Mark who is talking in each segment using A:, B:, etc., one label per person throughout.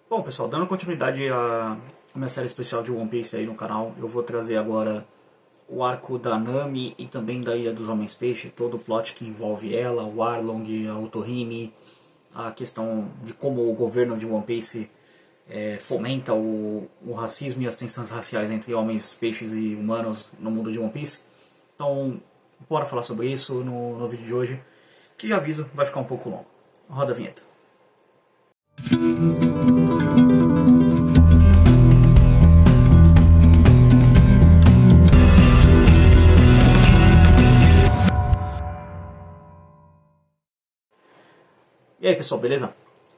A: Bom, pessoal, dando continuidade à minha série especial de One Piece aí no canal, eu vou trazer agora o arco da Nami e também da Ilha dos Homens Peixe, todo o plot que envolve ela, o Arlong, a Otohime, a questão de como o governo de One Piece fomenta o racismo e as tensões raciais entre homens, peixes e humanos no mundo de One Piece. Então, bora falar sobre isso no vídeo de hoje, que já aviso, vai ficar um pouco longo. Roda a vinheta. E aí pessoal, beleza?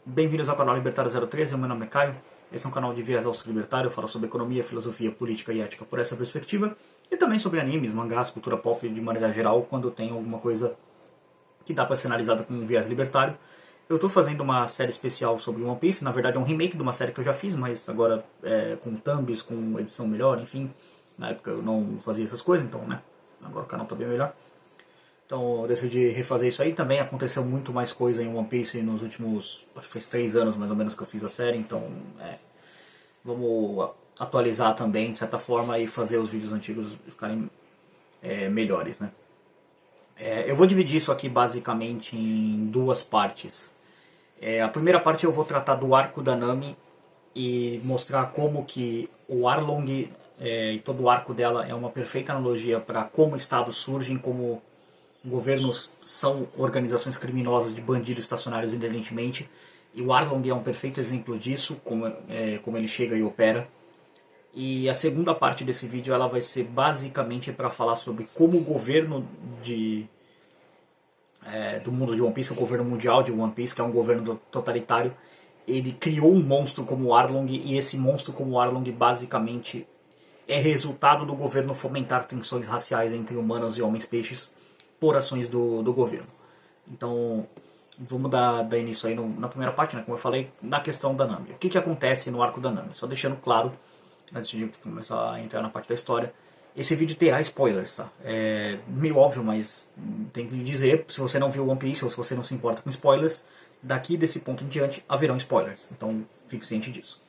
A: Bem-vindos ao canal Libertário 013, meu nome é Caio. Esse é um canal de viés austro-libertário, eu falo sobre economia, filosofia, política e ética por essa perspectiva. E também sobre animes, mangás, cultura pop de maneira geral, quando tem alguma coisa que dá para ser analisada com um viés libertário. Eu estou fazendo uma série especial sobre One Piece, na verdade é um remake de uma série que eu já fiz, mas agora com thumbs, com edição melhor, enfim. Na época eu não fazia essas coisas, então né, agora o canal está bem melhor. Então eu decidi refazer isso aí. Também aconteceu muito mais coisa em One Piece nos últimos, acho que faz 3 anos mais ou menos que eu fiz a série, então vamos atualizar também de certa forma e fazer os vídeos antigos ficarem melhores, né? Eu vou dividir isso aqui basicamente em duas partes. A primeira parte eu vou tratar do arco da Nami e mostrar como que o Arlong e todo o arco dela é uma perfeita analogia para como estados surgem, como governos são organizações criminosas de bandidos estacionários independentemente. E o Arlong é um perfeito exemplo disso, como ele chega e opera. E a segunda parte desse vídeo ela vai ser basicamente para falar sobre como o governo do mundo de One Piece, o governo mundial de One Piece, que é um governo totalitário, ele criou um monstro como o Arlong, e esse monstro como o Arlong basicamente é resultado do governo fomentar tensões raciais entre humanos e homens-peixes por ações do governo. Então, vamos dar início aí na primeira parte, né, como eu falei, na questão da Nami. O que acontece no arco da Nami? Só deixando claro, antes de começar a entrar na parte da história, esse vídeo terá spoilers, tá? É meio óbvio, mas tem que dizer, se você não viu One Piece ou se você não se importa com spoilers, daqui desse ponto em diante haverão spoilers, então fique ciente disso.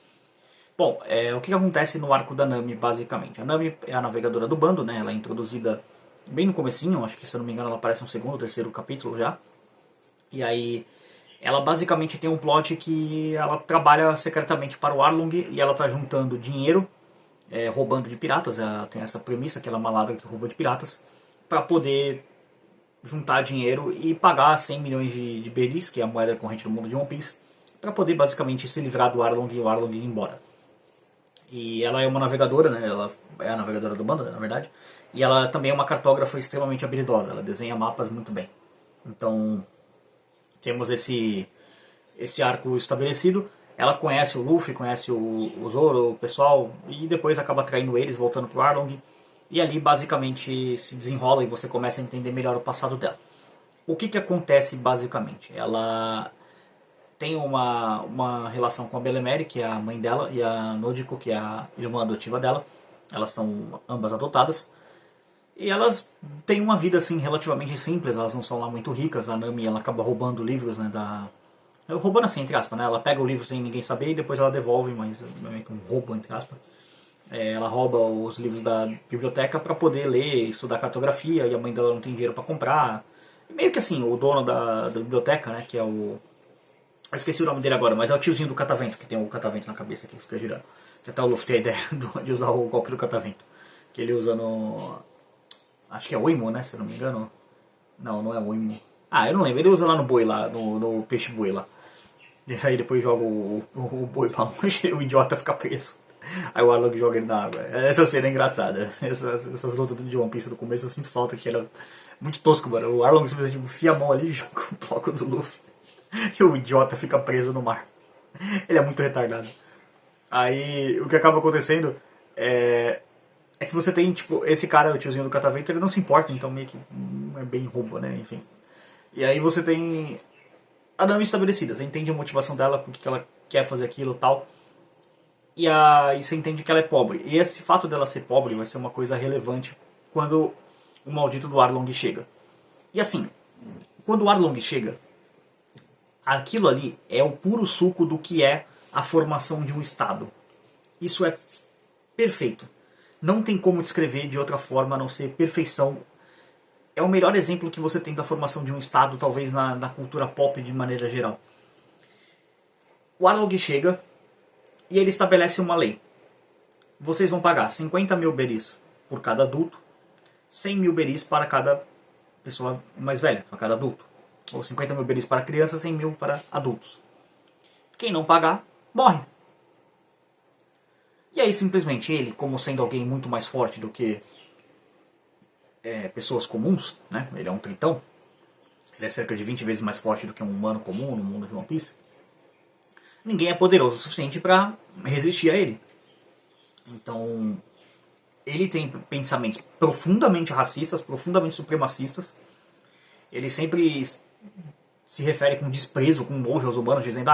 A: Bom, o que acontece no arco da Nami, basicamente? A Nami é a navegadora do bando, né? Ela é introduzida bem no comecinho, acho que se eu não me engano ela aparece no segundo ou terceiro capítulo já. E aí ela basicamente tem um plot que ela trabalha secretamente para o Arlong e ela tá juntando dinheiro, roubando de piratas, ela tem essa premissa que ela é uma ladra que rouba de piratas, para poder juntar dinheiro e pagar 100 milhões de beris, que é a moeda corrente do mundo de One Piece, para poder basicamente se livrar do Arlong e o Arlong ir embora. E ela é uma navegadora, né? Ela é a navegadora do bando, né, na verdade. E ela também é uma cartógrafa extremamente habilidosa. Ela desenha mapas muito bem. Então, temos esse arco estabelecido. Ela conhece o Luffy, conhece o Zoro, o pessoal, e depois acaba traindo eles, voltando pro Arlong. E ali, basicamente, se desenrola e você começa a entender melhor o passado dela. O que acontece, basicamente? Ela tem uma relação com a Belemere, que é a mãe dela, e a Nojiko, que é a irmã adotiva dela. Elas são ambas adotadas. E elas têm uma vida assim relativamente simples, elas não são lá muito ricas. A Nami ela acaba roubando livros, né, roubando assim, entre aspas, né? Ela pega o livro sem ninguém saber e depois ela devolve, mas é meio que um roubo, entre aspas. Ela rouba os livros da biblioteca para poder ler, estudar cartografia, e a mãe dela não tem dinheiro para comprar. E meio que assim, o dono da biblioteca, né, que é o... Eu esqueci o nome dele agora, mas é o tiozinho do catavento, que tem o catavento na cabeça que fica girando. Que até o Luffy tem a ideia de usar o golpe do catavento. Que ele usa no... Acho que é o Imo, né, se eu não me engano. Não, não é o Imo. Ah, eu não lembro. Ele usa lá no boi, lá, no peixe boi lá. E aí depois joga o boi pra longe e o idiota fica preso. Aí o Arlong joga ele na água. Essa cena é engraçada. Essas lutas de One Piece do começo eu sinto falta, que era muito tosco, mano. O Arlong simplesmente enfia a mão ali e joga o bloco do Luffy. E o idiota fica preso no mar. Ele é muito retardado. Aí o que acaba acontecendo é que você tem, tipo, esse cara, o tiozinho do catavento, ele não se importa, então meio que é bem roubo, né, enfim. E aí você tem a Nami estabelecida, você entende a motivação dela, por que ela quer fazer aquilo e tal. E você entende que ela é pobre. E esse fato dela ser pobre vai ser uma coisa relevante quando o maldito do Arlong chega. E assim, quando o Arlong chega, aquilo ali é o puro suco do que é a formação de um Estado. Isso é perfeito. Não tem como descrever de outra forma a não ser perfeição. É o melhor exemplo que você tem da formação de um Estado, talvez na cultura pop de maneira geral. O Arlong chega e ele estabelece uma lei. Vocês vão pagar 50 mil beris por cada adulto, 100 mil beris para cada pessoa mais velha, para cada adulto. Ou 50 mil beris para crianças, 100 mil para adultos. Quem não pagar, morre. E aí simplesmente ele, como sendo alguém muito mais forte do que pessoas comuns, né? Ele é um tritão. Ele é cerca de 20 vezes mais forte do que um humano comum no mundo de One Piece. Ninguém é poderoso o suficiente para resistir a ele. Então, ele tem pensamentos profundamente racistas, profundamente supremacistas. Ele sempre se refere com desprezo, com nojo aos humanos, dizendo: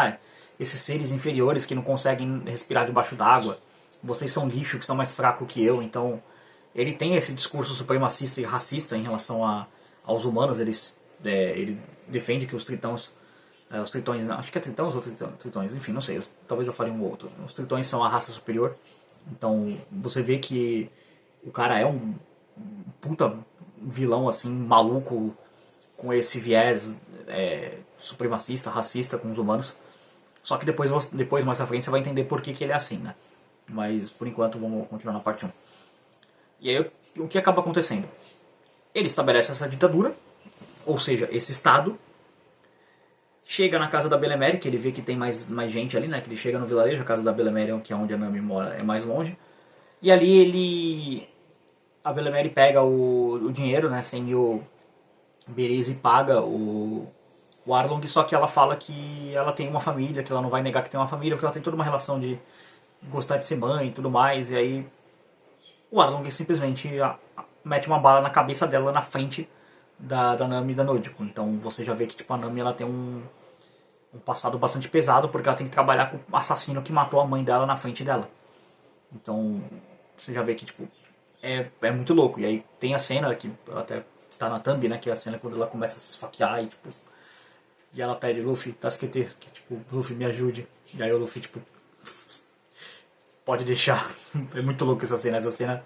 A: esses seres inferiores que não conseguem respirar debaixo d'água, vocês são lixo, que são mais fracos que eu. Então, ele tem esse discurso supremacista e racista em relação aos humanos. Ele defende que os tritões, acho que é tritões ou tritões, enfim, não sei, talvez eu fale um ou outro. Os tritões são a raça superior. Então, você vê que o cara é um puta vilão, assim, maluco, com esse viés supremacista, racista com os humanos. Só que depois mais pra frente, você vai entender por que ele é assim, né? Mas, por enquanto, vamos continuar na parte 1. E aí, o que acaba acontecendo? Ele estabelece essa ditadura, ou seja, esse Estado. Chega na casa da Belemere, que ele vê que tem mais gente ali, né? Que ele chega no vilarejo, a casa da Belemere, que é onde a Nami mora, é mais longe. E ali a Belemere pega o dinheiro, né? 100 mil beris e paga o Arlong, só que ela fala que ela tem uma família, que ela não vai negar que tem uma família, porque ela tem toda uma relação de gostar de ser mãe e tudo mais. E aí o Arlong simplesmente mete uma bala na cabeça dela na frente da Nami e da Nojiko. Então você já vê que tipo, a Nami ela tem um passado bastante pesado, porque ela tem que trabalhar com o assassino que matou a mãe dela na frente dela. Então você já vê que tipo, é muito louco. E aí tem a cena que até tá na thumb, né, que é a cena quando ela começa a se esfaquear e tipo, e ela pede: Luffy, Tasquete, que tipo, Luffy, me ajude. E aí o Luffy tipo, pode deixar. É muito louco essa cena.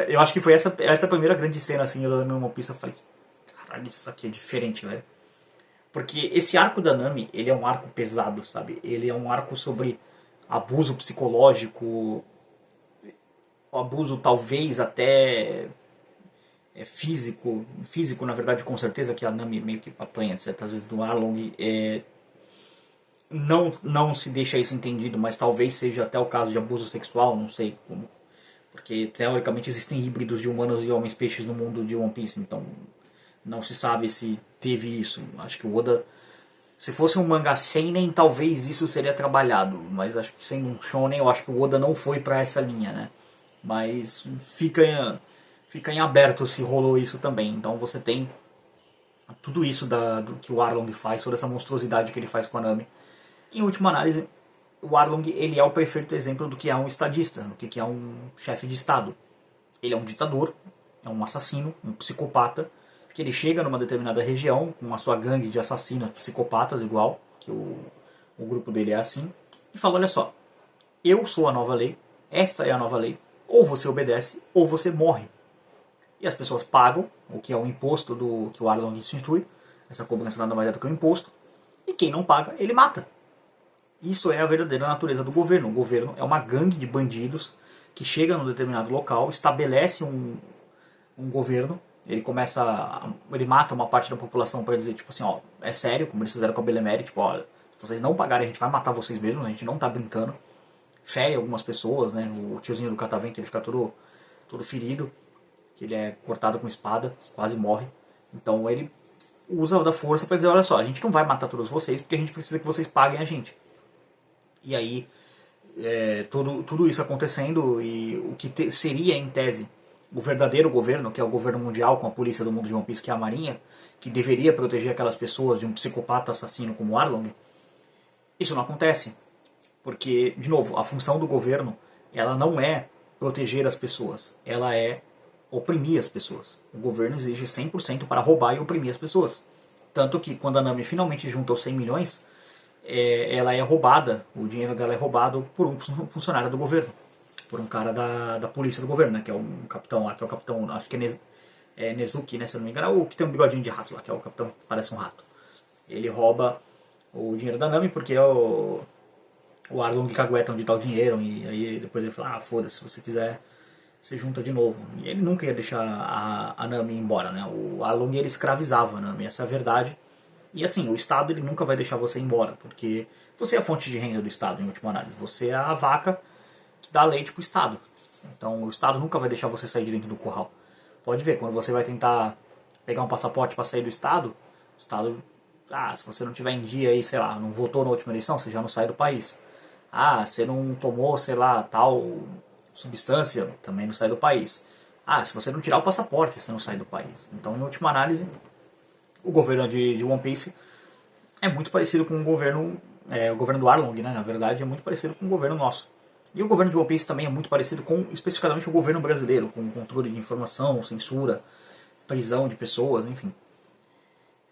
A: Eu acho que foi essa primeira grande cena assim, eu no One Piece, eu falei: caralho, isso aqui é diferente, velho. Porque esse arco da Nami, ele é um arco pesado, sabe? Ele é um arco sobre abuso psicológico, abuso talvez até físico. Físico, na verdade, com certeza, que a Nami meio que apanha certas vezes do Arlong. Não se deixa isso entendido, mas talvez seja até o caso de abuso sexual, não sei como. Porque, teoricamente, existem híbridos de humanos e homens-peixes no mundo de One Piece, então não se sabe se teve isso. Acho que o Oda, se fosse um mangá seinen, talvez isso seria trabalhado, mas acho que sendo um shonen, eu acho que o Oda não foi pra essa linha, né? Mas fica em aberto se rolou isso também. Então você tem tudo isso do que o Arlong faz, toda essa monstruosidade que ele faz com a Nami. Em última análise, o Arlong ele é o perfeito exemplo do que é um estadista, do que é um chefe de estado. Ele é um ditador, é um assassino, um psicopata, que ele chega numa determinada região com a sua gangue de assassinos psicopatas, igual, que o grupo dele é assim, e fala: olha só, eu sou a nova lei, esta é a nova lei, ou você obedece ou você morre. E as pessoas pagam, o que é o imposto que o Arlong institui, essa cobrança nada mais é do que um imposto, e quem não paga, ele mata. Isso é a verdadeira natureza do governo. O governo é uma gangue de bandidos que chega num determinado local, estabelece um governo, ele mata uma parte da população para dizer, tipo assim, ó, é sério, como eles fizeram com a Belemere, tipo, ó, se vocês não pagarem, a gente vai matar vocês mesmos, a gente não tá brincando. Fere algumas pessoas, né, o tiozinho do Catavento, ele fica todo ferido, que ele é cortado com espada, quase morre. Então ele usa da força para dizer: olha só, a gente não vai matar todos vocês, porque a gente precisa que vocês paguem a gente. E aí, tudo isso acontecendo, e o que seria, em tese, o verdadeiro governo, que é o governo mundial com a polícia do mundo de One Piece, que é a Marinha, que deveria proteger aquelas pessoas de um psicopata assassino como Arlong, isso não acontece. Porque, de novo, a função do governo, ela não é proteger as pessoas, ela é oprimir as pessoas. O governo exige 100% para roubar e oprimir as pessoas. Tanto que, quando a Nami finalmente junta os 100 milhões, ela é roubada, o dinheiro dela é roubado por um funcionário do governo, por um cara da polícia do governo, né, que é um capitão lá, que é o capitão, acho que é Nezuki, né, se eu não me engano, o que tem um bigodinho de rato lá, que é o capitão, que parece um rato. Ele rouba o dinheiro da Nami porque o Arlong cagueta onde tá o dinheiro, e aí depois ele fala, foda-se, se você quiser, você junta de novo. E ele nunca ia deixar a Nami ir embora, né? O Arlong, ele escravizava a Nami, essa é a verdade. E assim, o Estado, ele nunca vai deixar você ir embora, porque você é a fonte de renda do Estado, em última análise. Você é a vaca que dá leite pro Estado. Então o Estado nunca vai deixar você sair de dentro do curral. Pode ver, quando você vai tentar pegar um passaporte para sair do Estado, o Estado, se você não tiver em dia aí, sei lá, não votou na última eleição, você já não sai do país. Você não tomou, sei lá, tal substância, também não sai do país. Se você não tirar o passaporte, você não sai do país. Então, em última análise, o governo de One Piece é muito parecido com o governo do Arlong, né? Na verdade, é muito parecido com o governo nosso. E o governo de One Piece também é muito parecido com, especificamente, o governo brasileiro, com controle de informação, censura, prisão de pessoas, enfim.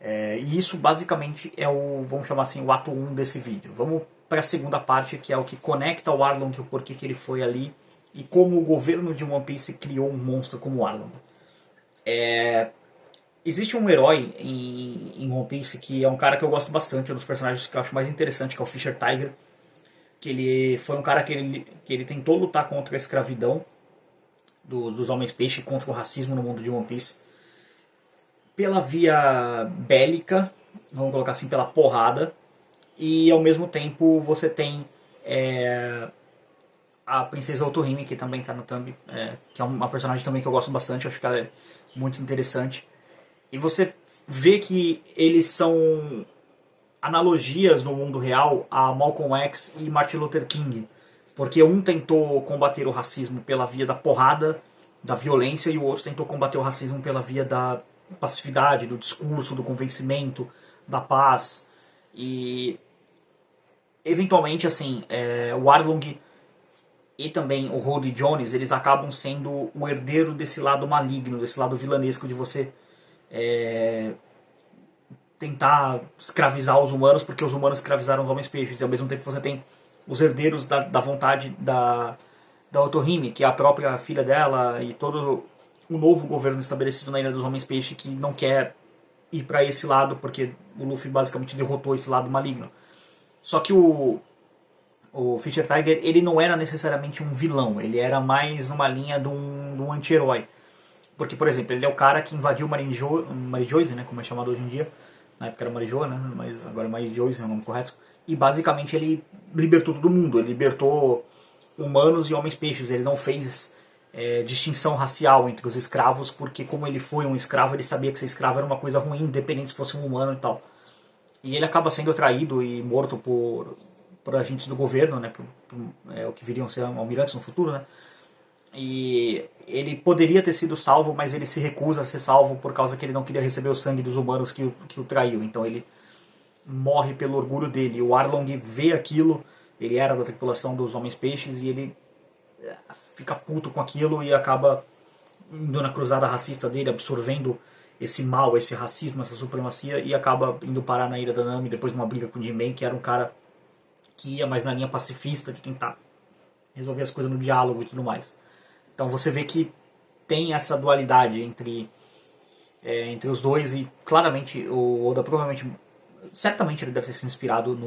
A: E isso, basicamente, é vamos chamar assim, o ato 1 desse vídeo. Vamos para a segunda parte, que é o que conecta o Arlong, o porquê que ele foi ali, e como o governo de One Piece criou um monstro como o Arlong. Existe um herói em One Piece que é um cara que eu gosto bastante, é um dos personagens que eu acho mais interessante, que é o Fisher Tiger. Que ele foi um cara que ele tentou lutar contra a escravidão dos homens-peixe, contra o racismo no mundo de One Piece, pela via bélica, vamos colocar assim, pela porrada, e ao mesmo tempo você tem a princesa Otohime, que também está no Thumb, que é uma personagem também que eu gosto bastante, acho que ela é muito interessante. E você vê que eles são analogias no mundo real a Malcolm X e Martin Luther King. Porque um tentou combater o racismo pela via da porrada, da violência, e o outro tentou combater o racismo pela via da passividade, do discurso, do convencimento, da paz. E eventualmente, assim, o Arlong e também o Rhodey Jones, eles acabam sendo o herdeiro desse lado maligno, desse lado vilanesco de você tentar escravizar os humanos, porque os humanos escravizaram os homens-peixes, e ao mesmo tempo você tem os herdeiros da vontade da Otohime, que é a própria filha dela, e todo o novo governo estabelecido na Ilha dos Homens-Peixe, que não quer ir para esse lado, porque o Luffy basicamente derrotou esse lado maligno. Só que o Fisher Tiger, ele não era necessariamente um vilão, ele era mais numa linha de um anti-herói. Porque, por exemplo, ele é o cara que invadiu Marijoice, né, como é chamado hoje em dia. Na época era Marijoa, né, mas agora é Marijoice, é o nome correto. E basicamente ele libertou todo mundo, ele libertou humanos e homens-peixes. Ele não fez distinção racial entre os escravos, porque como ele foi um escravo, ele sabia que ser escravo era uma coisa ruim, independente se fosse um humano e tal. E ele acaba sendo traído e morto por agentes do governo, né, o que viriam a ser almirantes no futuro, né. E ele poderia ter sido salvo, mas ele se recusa a ser salvo por causa que ele não queria receber o sangue dos humanos que o traiu. Então ele morre pelo orgulho dele. E o Arlong vê aquilo, ele era da tripulação dos Homens-Peixes, e ele fica puto com aquilo e acaba indo na cruzada racista dele, absorvendo esse mal, esse racismo, essa supremacia, e acaba indo parar na Ilha da Nami depois de uma briga com o Jinbei, que era um cara que ia mais na linha pacifista, de tentar resolver as coisas no diálogo e tudo mais. Então você vê que tem essa dualidade entre os dois, e claramente o Oda certamente ele deve ter se inspirado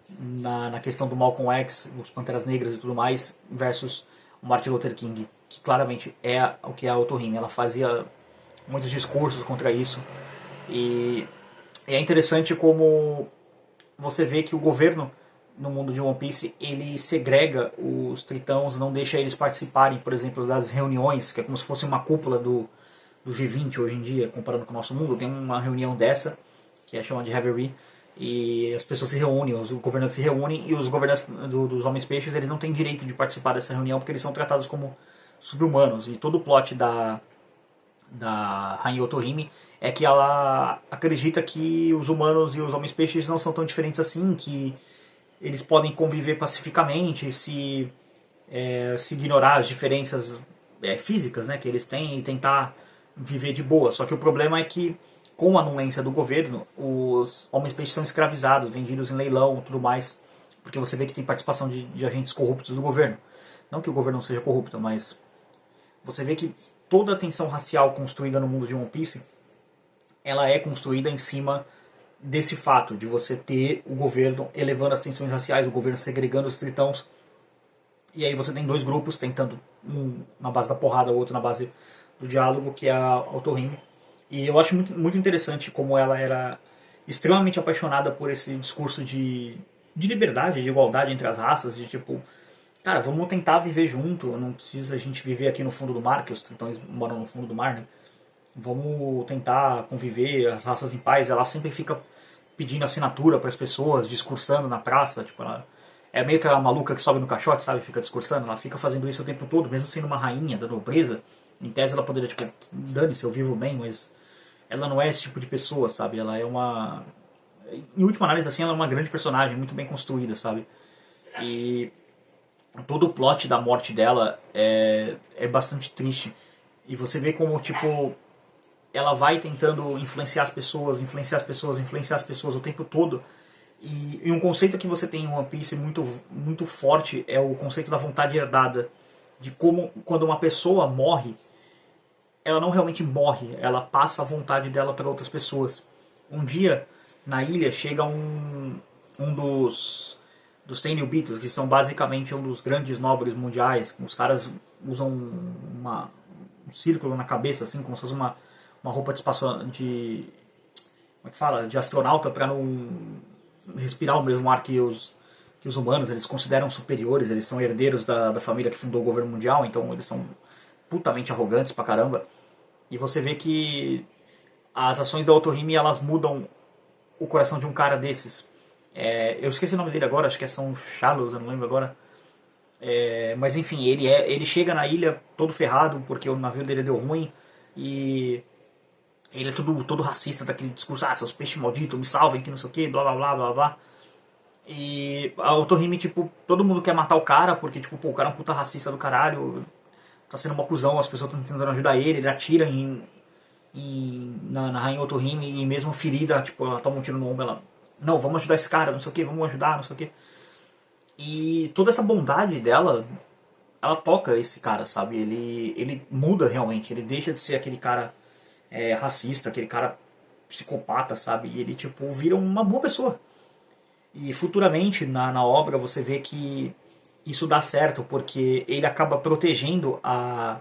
A: na questão do Malcolm X, os Panteras Negras e tudo mais, versus o Martin Luther King, que claramente é o que é a Otohime. Ela fazia muitos discursos contra isso, e é interessante como você vê que o governo no mundo de One Piece, ele segrega os tritãos, não deixa eles participarem, por exemplo, das reuniões, que é como se fosse uma cúpula do G20 hoje em dia, comparando com o nosso mundo. Tem uma reunião dessa, que é chamada de Reverie, e as pessoas se reúnem, os governantes se reúnem, e os governantes dos Homens-Peixes, eles não têm direito de participar dessa reunião, porque eles são tratados como sub-humanos. E todo o plot da Rainha Otohime é que ela acredita que os humanos e os Homens-Peixes não são tão diferentes assim, que eles podem conviver pacificamente se ignorar as diferenças físicas, né, que eles têm, e tentar viver de boa. Só que o problema é que com a anuência do governo, os homens-peixe são escravizados, vendidos em leilão e tudo mais, porque você vê que tem participação de agentes corruptos do governo. Não que o governo não seja corrupto, mas você vê que toda a tensão racial construída no mundo de One Piece, ela é construída em cima desse fato, de você ter o governo elevando as tensões raciais, o governo segregando os tritões, e aí você tem dois grupos tentando, um na base da porrada, o outro na base do diálogo, que é a Otohime. E eu acho muito interessante como ela era extremamente apaixonada por esse discurso de liberdade, de igualdade entre as raças, de tipo, cara, vamos tentar viver junto, não precisa a gente viver aqui no fundo do mar, que os tritões moram no fundo do mar, né? Vamos tentar conviver as raças em paz. Ela sempre fica pedindo assinatura para as pessoas, discursando na praça, tipo, ela é meio que a maluca que sobe no caixote, sabe, fica discursando, ela fica fazendo isso o tempo todo, mesmo sendo uma rainha da nobreza. Em tese ela poderia, tipo, dane-se, eu vivo bem, mas ela não é esse tipo de pessoa, sabe? Ela é uma, em última análise, assim, ela é uma grande personagem, muito bem construída, sabe? E todo o plot da morte dela é bastante triste. E você vê como, tipo, ela vai tentando influenciar as pessoas, influenciar as pessoas, influenciar as pessoas o tempo todo. E um conceito que você tem em One Piece muito forte é o conceito da vontade herdada. De como, quando uma pessoa morre, ela não realmente morre, ela passa a vontade dela para outras pessoas. Um dia, na ilha, chega um dos Tenryubitos, que são basicamente um dos grandes nobres mundiais. Os caras usam um círculo na cabeça, assim, como se fosse uma roupa de espaço, como é que fala? De astronauta, para não respirar o mesmo ar que os humanos. Eles consideram superiores, eles são herdeiros da família que fundou o governo mundial, então eles são putamente arrogantes pra caramba. E você vê que as ações da Otohime, elas mudam o coração de um cara desses. Eu esqueci o nome dele agora, acho que é São Charles, eu não lembro agora. Mas enfim, ele chega na ilha todo ferrado porque o navio dele deu ruim. E ele é todo racista, daquele discurso, seus peixes malditos, me salvem, que não sei o que, blá blá blá blá blá. E a Otohime, tipo, todo mundo quer matar o cara, porque, tipo, pô, o cara é um puta racista do caralho, tá sendo uma cuzão, as pessoas estão tentando ajudar ele atira na Rainha Otohime, e mesmo ferida, tipo, ela toma um tiro no ombro, ela, não, vamos ajudar esse cara, não sei o que, vamos ajudar, não sei o que. E toda essa bondade dela, ela toca esse cara, sabe? Ele muda realmente, ele deixa de ser aquele cara racista, aquele cara psicopata, sabe? E ele, tipo, vira uma boa pessoa. E futuramente, na obra, você vê que isso dá certo, porque ele acaba protegendo a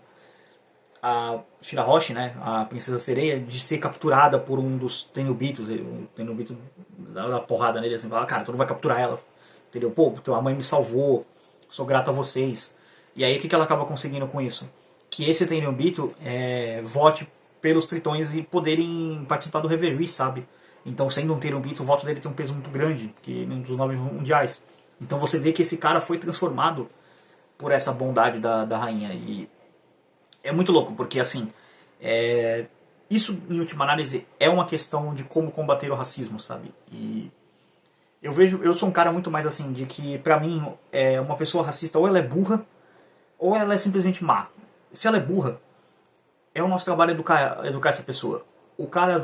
A: Shirahoshi, né, a Princesa Sereia, de ser capturada por um dos Tenryubitos. O Tenryubito dá uma porrada nele, assim, fala, cara, tu não vai capturar ela. Entendeu? Pô, tua mãe me salvou, sou grato a vocês. E aí, o que ela acaba conseguindo com isso? Que esse Tenryubito vote pelos tritões e poderem participar do Reverie, sabe? Então, sendo um Tenryubito, o voto dele tem um peso muito grande, que é um dos nobres mundiais. Então você vê que esse cara foi transformado por essa bondade da rainha. E é muito louco, porque assim, isso em última análise é uma questão de como combater o racismo, sabe? E eu sou um cara muito mais assim, de que pra mim, uma pessoa racista ou ela é burra, ou ela é simplesmente má. Se ela é burra, é o nosso trabalho educar essa pessoa. O cara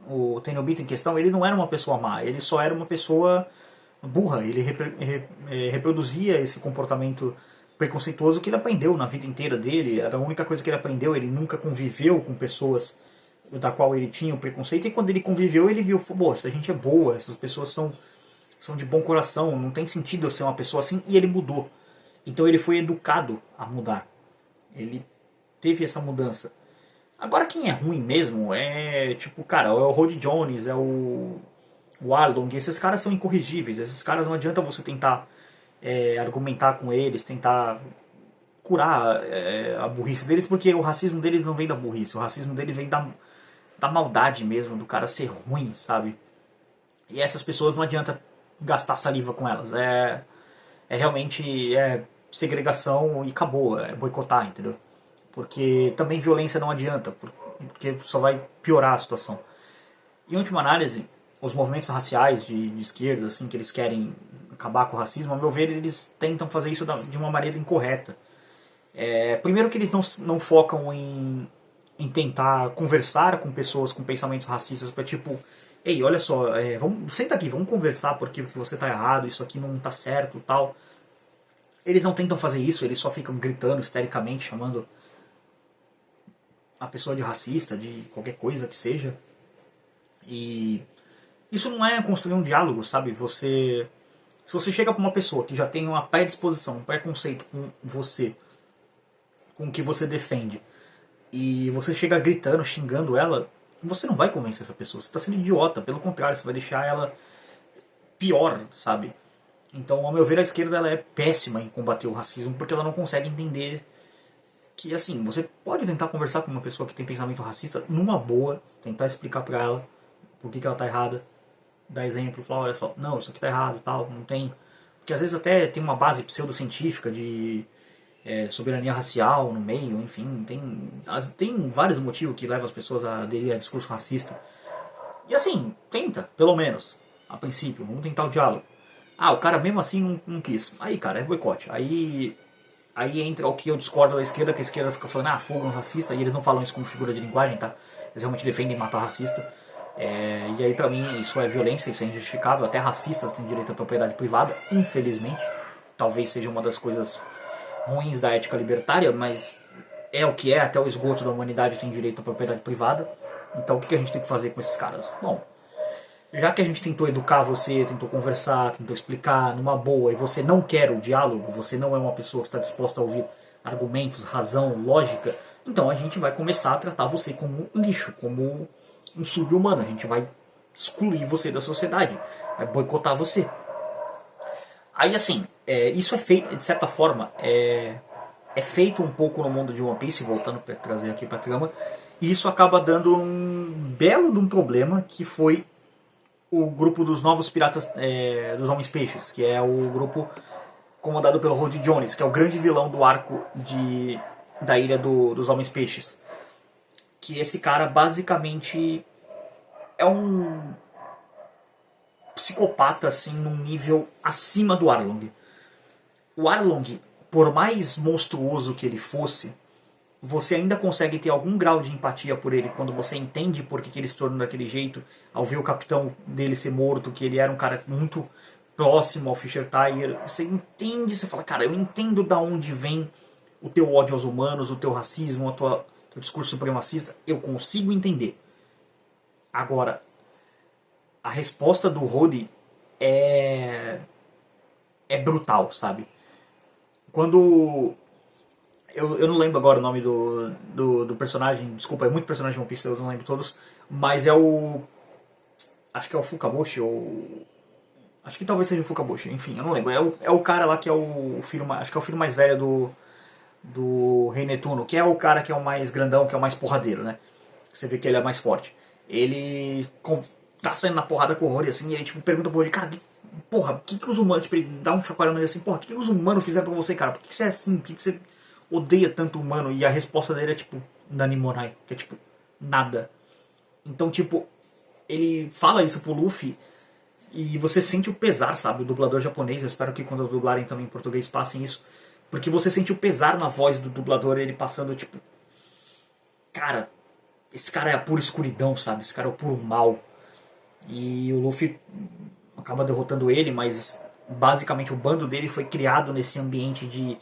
A: o Tenryubito em questão, ele não era uma pessoa má, ele só era uma pessoa burra. Ele reproduzia esse comportamento preconceituoso que ele aprendeu na vida inteira dele. Era a única coisa que ele aprendeu. Ele nunca conviveu com pessoas da qual ele tinha o preconceito, e quando ele conviveu, ele viu, pô, essa gente é boa, essas pessoas são de bom coração, não tem sentido eu ser uma pessoa assim, e ele mudou. Então ele foi educado a mudar. Ele teve essa mudança. Agora quem é ruim mesmo tipo, cara, é o Rod Jones, é o Arlong, esses caras são incorrigíveis, esses caras não adianta você tentar argumentar com eles, tentar curar a burrice deles, porque o racismo deles não vem da burrice, o racismo deles vem da maldade mesmo, do cara ser ruim, sabe? E essas pessoas não adianta gastar saliva com elas, realmente segregação e acabou, boicotar, entendeu? Porque também violência não adianta, porque só vai piorar a situação. Em última análise, os movimentos raciais de esquerda, assim, que eles querem acabar com o racismo, ao meu ver, eles tentam fazer isso de uma maneira incorreta. Primeiro que eles não focam em em tentar conversar com pessoas com pensamentos racistas para tipo, ei, olha só, senta aqui, vamos conversar porque você tá errado, isso aqui não tá certo, tal. Eles não tentam fazer isso, eles só ficam gritando histericamente, chamando a pessoa de racista, de qualquer coisa que seja. E isso não é construir um diálogo, sabe? Se você chega para uma pessoa que já tem uma predisposição, um preconceito com você, com o que você defende, e você chega gritando, xingando ela, você não vai convencer essa pessoa. Você está sendo idiota. Pelo contrário, você vai deixar ela pior, sabe? Então, ao meu ver, a esquerda ela é péssima em combater o racismo porque ela não consegue entender que, assim, você pode tentar conversar com uma pessoa que tem pensamento racista numa boa, tentar explicar pra ela por que ela tá errada, dar exemplo, falar, olha só, não, isso aqui tá errado, tal, não tem... Porque às vezes até tem uma base pseudocientífica de soberania racial no meio, enfim, tem vários motivos que levam as pessoas a aderir a discurso racista. E assim, tenta, pelo menos, a princípio, vamos tentar o diálogo. Ah, o cara mesmo assim não quis. Aí, cara, é boicote. Aí entra o que eu discordo da esquerda, que a esquerda fica falando, fogo no racista, e eles não falam isso como figura de linguagem, tá? Eles realmente defendem matar racista. E aí, pra mim, isso é violência, isso é injustificável. Até racistas têm direito à propriedade privada, infelizmente. Talvez seja uma das coisas ruins da ética libertária, mas é o que é, até o esgoto da humanidade tem direito à propriedade privada. Então o que a gente tem que fazer com esses caras? Bom, já que a gente tentou educar você, tentou conversar, tentou explicar numa boa, e você não quer o diálogo, você não é uma pessoa que está disposta a ouvir argumentos, razão, lógica, então a gente vai começar a tratar você como lixo, como um sub-humano. A gente vai excluir você da sociedade, vai boicotar você. Aí assim, isso é feito, de certa forma, é feito um pouco no mundo de One Piece, voltando para trazer aqui para a trama, e isso acaba dando um belo de um problema, que foi o grupo dos novos piratas dos Homens Peixes, que é o grupo comandado pelo Rod Jones, que é o grande vilão do arco da Ilha dos Homens Peixes. Que esse cara basicamente é um psicopata assim num nível acima do Arlong. O Arlong, por mais monstruoso que ele fosse, você ainda consegue ter algum grau de empatia por ele quando você entende por que ele se tornou daquele jeito, ao ver o capitão dele ser morto, que ele era um cara muito próximo ao Fisher Tiger. Você entende, você fala, cara, eu entendo da onde vem o teu ódio aos humanos, o teu racismo, teu discurso supremacista, eu consigo entender. Agora, a resposta do Rhodey é brutal, sabe? Quando eu não lembro agora o nome do personagem, desculpa, é muito personagem de One Piece, eu não lembro todos, mas é o... acho que é o Fukaboshi, ou... acho que talvez seja o Fukaboshi, enfim, eu não lembro. É o cara lá que é o filho, acho que é o filho mais velho do Rei Netuno, que é o cara que é o mais grandão, que é o mais porradeiro, né? Você vê que ele é mais forte. Ele tá saindo na porrada com o Rory, assim, e ele tipo, pergunta pro Rory, cara, porra, o que os humanos, tipo, ele dá um chacoalhão nele assim, porra, o que os humanos fizeram pra você, cara? Por que você é assim? Por que você odeia tanto humano? E a resposta dele é tipo, Nanimonai, que é tipo, nada. Então, tipo, ele fala isso pro Luffy e você sente o pesar, sabe? O dublador japonês, eu espero que quando dublarem também em português passem isso, porque você sente o pesar na voz do dublador, ele passando tipo, cara, esse cara é a pura escuridão, sabe? Esse cara é o puro mal. E o Luffy acaba derrotando ele, mas basicamente o bando dele foi criado nesse ambiente de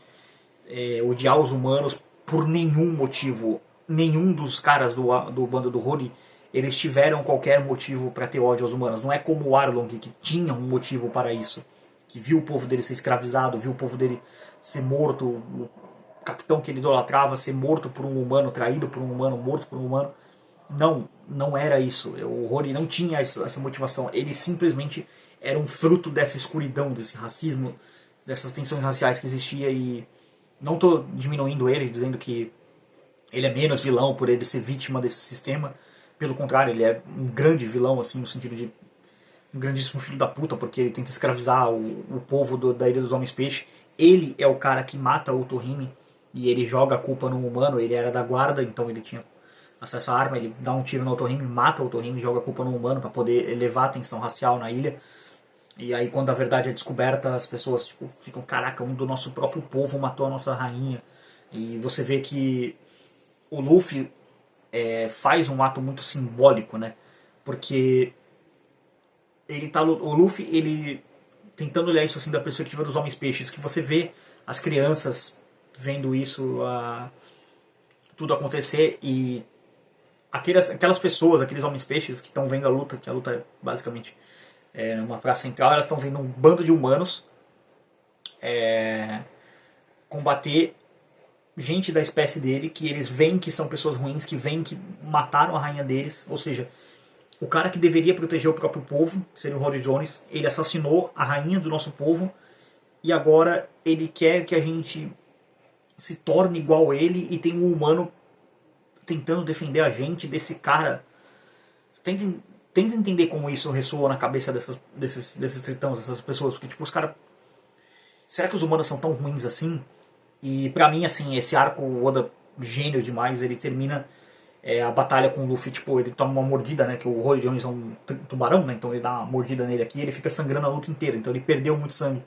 A: odiar os humanos por nenhum motivo. Nenhum dos caras do bando do Rony, eles tiveram qualquer motivo para ter ódio aos humanos. Não é como o Arlong, que tinha um motivo para isso. Que viu o povo dele ser escravizado, viu o povo dele ser morto, o capitão que ele idolatrava ser morto por um humano, traído por um humano, morto por um humano. Não era isso. O Rory não tinha essa motivação. Ele simplesmente era um fruto dessa escuridão, desse racismo, dessas tensões raciais que existia. E não estou diminuindo ele, dizendo que ele é menos vilão por ele ser vítima desse sistema. Pelo contrário, ele é um grande vilão, assim, no sentido de um grandíssimo filho da puta, porque ele tenta escravizar o povo da Ilha dos Homens Peixe. Ele é o cara que mata o Torrime e ele joga a culpa no humano. Ele era da guarda, então ele tinha acesso à arma, ele dá um tiro no Otorrime, mata o Otorrime e joga a culpa no humano para poder elevar a tensão racial na ilha. E aí quando a verdade é descoberta, as pessoas tipo, ficam, caraca, um do nosso próprio povo matou a nossa rainha. E você vê que o Luffy, faz um ato muito simbólico, né? Porque o Luffy, ele tentando olhar isso assim da perspectiva dos homens peixes, que você vê as crianças vendo isso, tudo acontecer, e aquelas pessoas, aqueles homens peixes que estão vendo a luta, que a luta é basicamente numa praça central, elas estão vendo um bando de humanos combater gente da espécie dele, que eles veem que são pessoas ruins, que veem que mataram a rainha deles, ou seja, o cara que deveria proteger o próprio povo, que seria o Rory Jones, ele assassinou a rainha do nosso povo, e agora ele quer que a gente se torne igual a ele, e tem um humano tentando defender a gente desse cara. Tenta entender como isso ressoa na cabeça desses tritões, dessas pessoas, porque tipo, os caras... Será que os humanos são tão ruins assim? E pra mim, assim, esse arco, o Oda, gênio demais, ele termina a batalha com o Luffy, tipo, ele toma uma mordida, né, que o Rory Jones é um tubarão, né, então ele dá uma mordida nele aqui e ele fica sangrando a luta inteira, então ele perdeu muito sangue.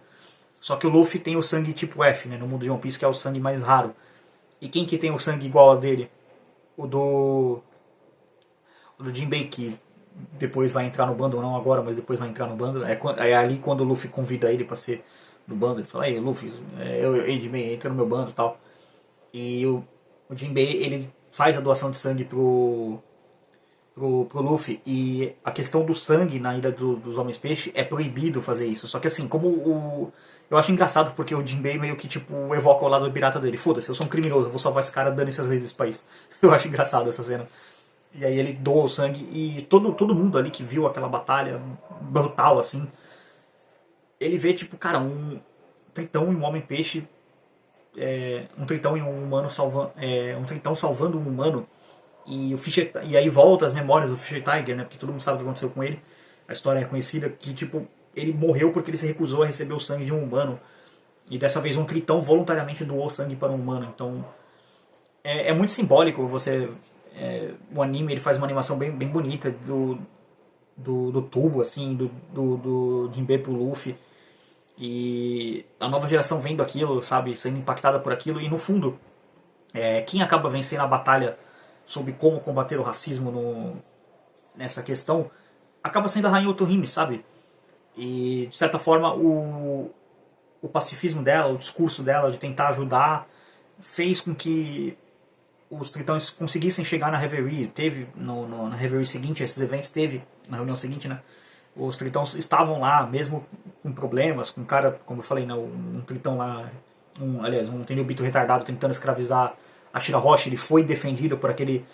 A: Só que o Luffy tem o sangue tipo F, né, no mundo de One Piece, que é o sangue mais raro. E quem que tem o sangue igual ao dele? O do Jinbei, que depois vai entrar no bando, não agora, mas depois vai entrar no bando. É ali quando o Luffy convida ele pra ser do bando, ele fala, ei Luffy, Jinbei, entra no meu bando e tal. E o Jinbei, ele faz a doação de sangue pro Luffy, e a questão do sangue na Ilha dos Homens Peixe é proibido fazer isso. Só que assim, eu acho engraçado porque o Jinbei meio que tipo evoca o lado do pirata dele. Foda-se, eu sou um criminoso, eu vou salvar esse cara, dane-se as leis desse país. Eu acho engraçado essa cena. E aí ele doa o sangue e todo mundo ali que viu aquela batalha brutal assim, ele vê tipo, cara, um tritão e um homem-peixe, um tritão e um humano salvando, um tritão salvando um humano. E aí volta as memórias do Fisher Tiger, né? Porque todo mundo sabe o que aconteceu com ele. A história é conhecida que tipo ele morreu porque ele se recusou a receber o sangue de um humano. E dessa vez um tritão voluntariamente doou sangue para um humano. Então é muito simbólico. O anime ele faz uma animação bem bonita do tubo assim, do Jinbei pro Luffy. E a nova geração vendo aquilo, sabe, sendo impactada por aquilo. E no fundo, quem acaba vencendo a batalha sobre como combater o racismo nessa questão, acaba sendo a Rainha Otohime, sabe? E, de certa forma, o pacifismo dela, o discurso dela de tentar ajudar, fez com que os tritões conseguissem chegar na Reverie. Teve, na Reverie seguinte, esses eventos, teve, na reunião seguinte, né? Os tritões estavam lá, mesmo com problemas, com um cara, como eu falei, né, um tritão lá, um Tenryubito retardado tentando escravizar a Shirahoshi, ele foi defendido por aquele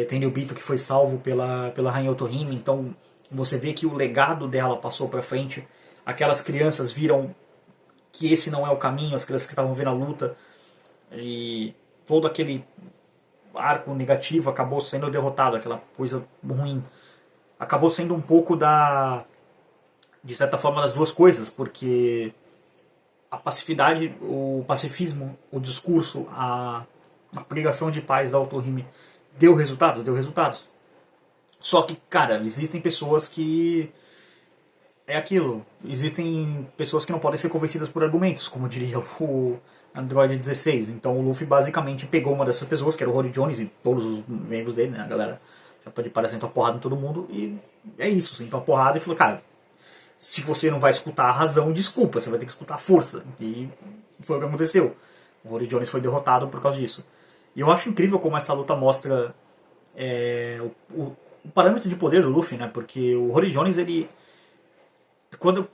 A: Tenryubito que foi salvo pela Rainha Otohime. Então você vê que o legado dela passou para frente. Aquelas crianças viram que esse não é o caminho, as crianças que estavam vendo a luta, e todo aquele arco negativo acabou sendo derrotado, aquela coisa ruim. Acabou sendo um pouco de certa forma, das duas coisas, porque a pacificidade, o pacifismo, o discurso, a pregação de paz da Otohime deu resultados. Só que, cara, existem pessoas que... É aquilo. Existem pessoas que não podem ser convencidas por argumentos, como diria o Android 16. Então o Luffy basicamente pegou uma dessas pessoas, que era o Rory Jones e todos os membros dele, né, a galera já pode parar, sentou a porrada em todo mundo, e é isso, sentou a porrada e falou, cara, se você não vai escutar a razão, desculpa, você vai ter que escutar a força. E foi o que aconteceu. O Rory Jones foi derrotado por causa disso. E eu acho incrível como essa luta mostra o parâmetro de poder do Luffy, né? Porque o Rory Jones, ele...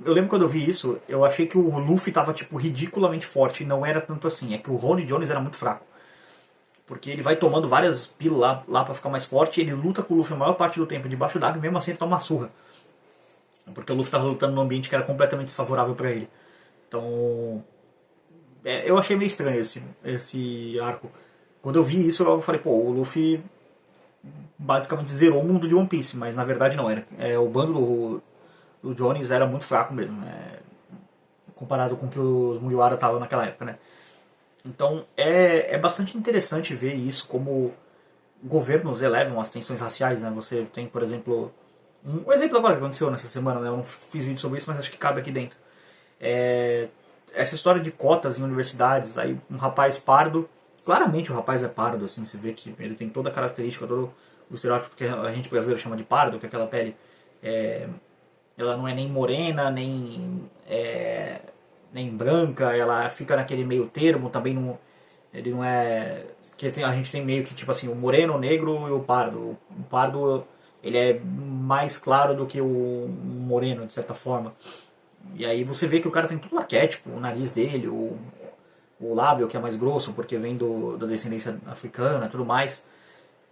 A: Eu lembro quando eu vi isso, eu achei que o Luffy tava, tipo, ridiculamente forte, e não era tanto assim. É que o Rory Jones era muito fraco. Porque ele vai tomando várias pílulas lá pra ficar mais forte, e ele luta com o Luffy a maior parte do tempo debaixo d'água, e mesmo assim ele toma uma surra. Porque o Luffy tava lutando num ambiente que era completamente desfavorável pra ele. Então... eu achei meio estranho esse arco. Quando eu vi isso, eu falei, pô, o Luffy basicamente zerou o mundo de One Piece, mas na verdade não era. O bando do Jones era muito fraco mesmo, né? Comparado com o que os Mugiwara estavam naquela época, né? Então é bastante interessante ver isso, como governos elevam as tensões raciais, né? Você tem, por exemplo, um exemplo agora que aconteceu nessa semana, né? Eu não fiz vídeo sobre isso, mas acho que cabe aqui dentro. Essa história de cotas em universidades, aí um rapaz pardo claramente o rapaz é pardo, assim, você vê que ele tem toda a característica, todo o estereótipo que a gente brasileiro chama de pardo, que é aquela pele, ela não é nem morena, nem branca, ela fica naquele meio termo, também não, ele não é, que a gente tem meio que tipo assim, o moreno, o negro e o pardo. O pardo, ele é mais claro do que o moreno, de certa forma. E aí você vê que o cara tem todo o arquétipo, o nariz dele, o lábio que é mais grosso, porque vem da descendência africana e tudo mais.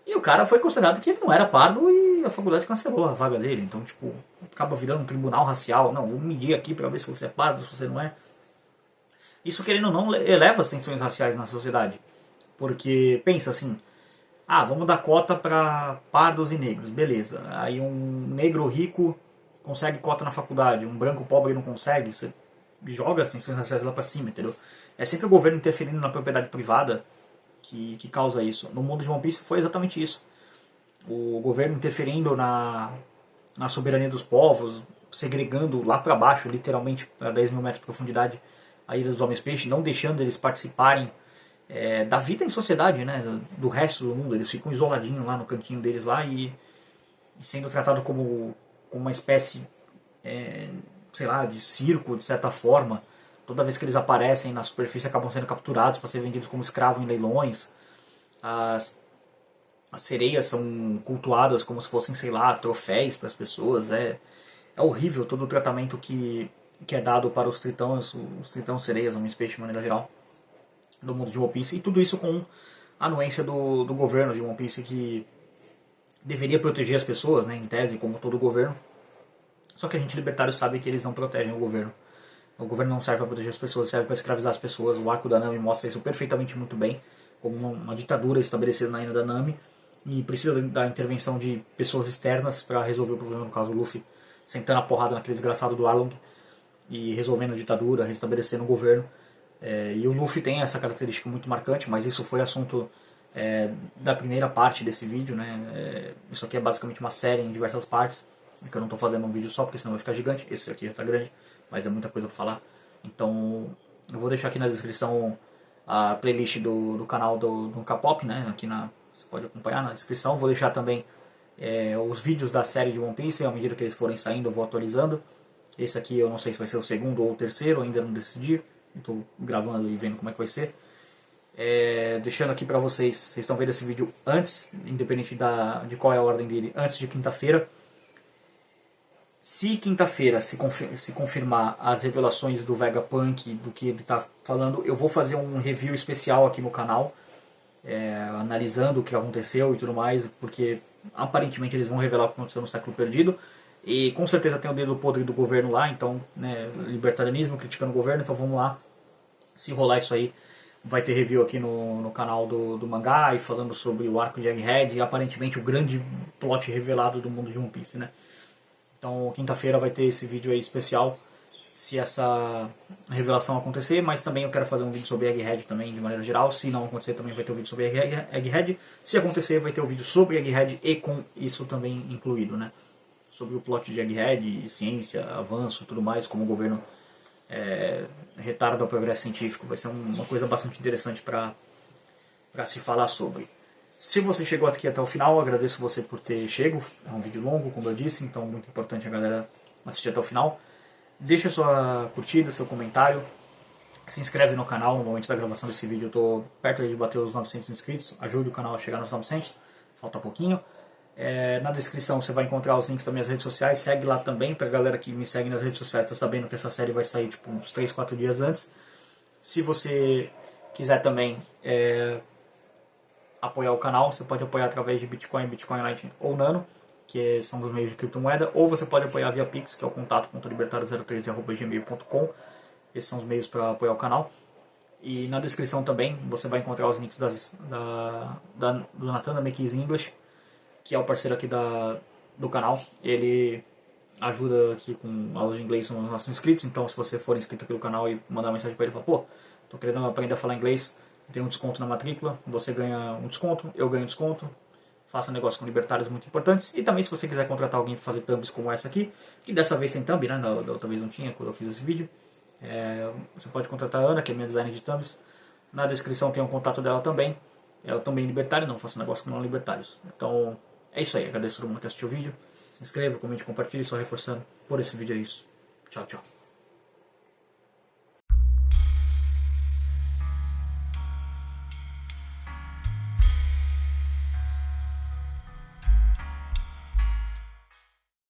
A: E o cara foi considerado que ele não era pardo e a faculdade cancelou a vaga dele. Então, tipo, acaba virando um tribunal racial. Não, vamos medir aqui pra ver se você é pardo, se você não é. Isso, querendo ou não, eleva as tensões raciais na sociedade. Porque, pensa assim, vamos dar cota pra pardos e negros, beleza. Aí um negro rico consegue cota na faculdade, um branco pobre não consegue, você joga as tensões raciais lá pra cima, entendeu? É sempre o governo interferindo na propriedade privada que causa isso. No mundo de One Piece foi exatamente isso. O governo interferindo na soberania dos povos, segregando lá para baixo, literalmente para 10 mil metros de profundidade, a Ilha dos Homens Peixe, não deixando eles participarem da vida em sociedade, né, do resto do mundo. Eles ficam isoladinhos lá no cantinho deles lá e sendo tratados como uma espécie, sei lá, de circo, de certa forma. Toda vez que eles aparecem na superfície acabam sendo capturados para serem vendidos como escravos em leilões. As sereias são cultuadas como se fossem, sei lá, troféus para as pessoas. É horrível todo o tratamento que é dado para os tritões sereias, homens peixe de maneira geral, do mundo de One Piece. E tudo isso com a anuência do governo de One Piece, que deveria proteger as pessoas, né, em tese, como todo governo. Só que a gente libertário sabe que eles não protegem o governo. O governo não serve para proteger as pessoas, serve para escravizar as pessoas. O arco da Nami mostra isso perfeitamente muito bem, como uma ditadura estabelecida na ilha da Nami, e precisa da intervenção de pessoas externas para resolver o problema. No caso, o Luffy sentando a porrada naquele desgraçado do Arlong e resolvendo a ditadura, restabelecendo o governo. E o Luffy tem essa característica muito marcante, mas isso foi assunto da primeira parte desse vídeo, né? Isso aqui é basicamente uma série em diversas partes, que eu não estou fazendo um vídeo só, porque senão vai ficar gigante. Esse aqui já está grande, mas é muita coisa para falar. Então, eu vou deixar aqui na descrição a playlist do canal do K-Pop, né? Aqui você pode acompanhar na descrição. Vou deixar também os vídeos da série de One Piece, à medida que eles forem saindo eu vou atualizando. Esse aqui eu não sei se vai ser o segundo ou o terceiro, ainda não decidi. Estou gravando e vendo como é que vai ser. Deixando aqui pra vocês estão vendo esse vídeo antes, independente de qual é a ordem dele, antes de quinta-feira. Se quinta-feira se confirmar as revelações do Vegapunk, do que ele está falando, eu vou fazer um review especial aqui no canal, analisando o que aconteceu e tudo mais, porque aparentemente eles vão revelar o que aconteceu no Século Perdido. E com certeza tem o dedo podre do governo lá, então, né, libertarianismo criticando o governo, então vamos lá. Se rolar isso aí, vai ter review aqui no canal do mangá, e falando sobre o arco de Egghead e aparentemente o grande plot revelado do mundo de One Piece, né? Então, quinta-feira vai ter esse vídeo aí especial, se essa revelação acontecer, mas também eu quero fazer um vídeo sobre Egghead também, de maneira geral. Se não acontecer, também vai ter um vídeo sobre Egghead. Se acontecer, vai ter um vídeo sobre Egghead e com isso também incluído, né? Sobre o plot de Egghead, ciência, avanço, tudo mais, como o governo retarda o progresso científico. Vai ser uma coisa bastante interessante para se falar sobre. Se você chegou aqui até o final, agradeço você por ter chegado. É um vídeo longo, como eu disse, então muito importante a galera assistir até o final. Deixa sua curtida, seu comentário. Se inscreve no canal. No momento da gravação desse vídeo eu estou perto de bater os 900 inscritos. Ajude o canal a chegar nos 900. Falta pouquinho. Na descrição você vai encontrar os links das minhas redes sociais. Segue lá também, pra galera que me segue nas redes sociais tá sabendo que essa série vai sair tipo uns 3, 4 dias antes. Se você quiser também apoiar o canal, você pode apoiar através de Bitcoin, Bitcoin Lightning ou Nano, que são os meios de criptomoeda, ou você pode apoiar via Pix, que é o contato.libertario03@gmail.com. Esses são os meios para apoiar o canal. E na descrição também você vai encontrar os links do Nathan da Make Easy English, que é o parceiro aqui do canal. Ele ajuda aqui com aulas de inglês nos nossos inscritos, então se você for inscrito aqui no canal e mandar uma mensagem para ele e falar, pô, tô querendo aprender a falar inglês, tem um desconto na matrícula, você ganha um desconto, eu ganho um desconto, faça negócio com libertários muito importantes. E também se você quiser contratar alguém para fazer thumbs como essa aqui, que dessa vez tem thumb, né, da outra vez não tinha quando eu fiz esse vídeo, você pode contratar a Ana, que é minha designer de thumbs. Na descrição tem um contato dela também. Ela também é libertária, não faço negócio com não libertários. Então é isso aí, agradeço a todo mundo que assistiu o vídeo. Se inscreva, comente, compartilhe, só reforçando. Por esse vídeo é isso. Tchau, tchau.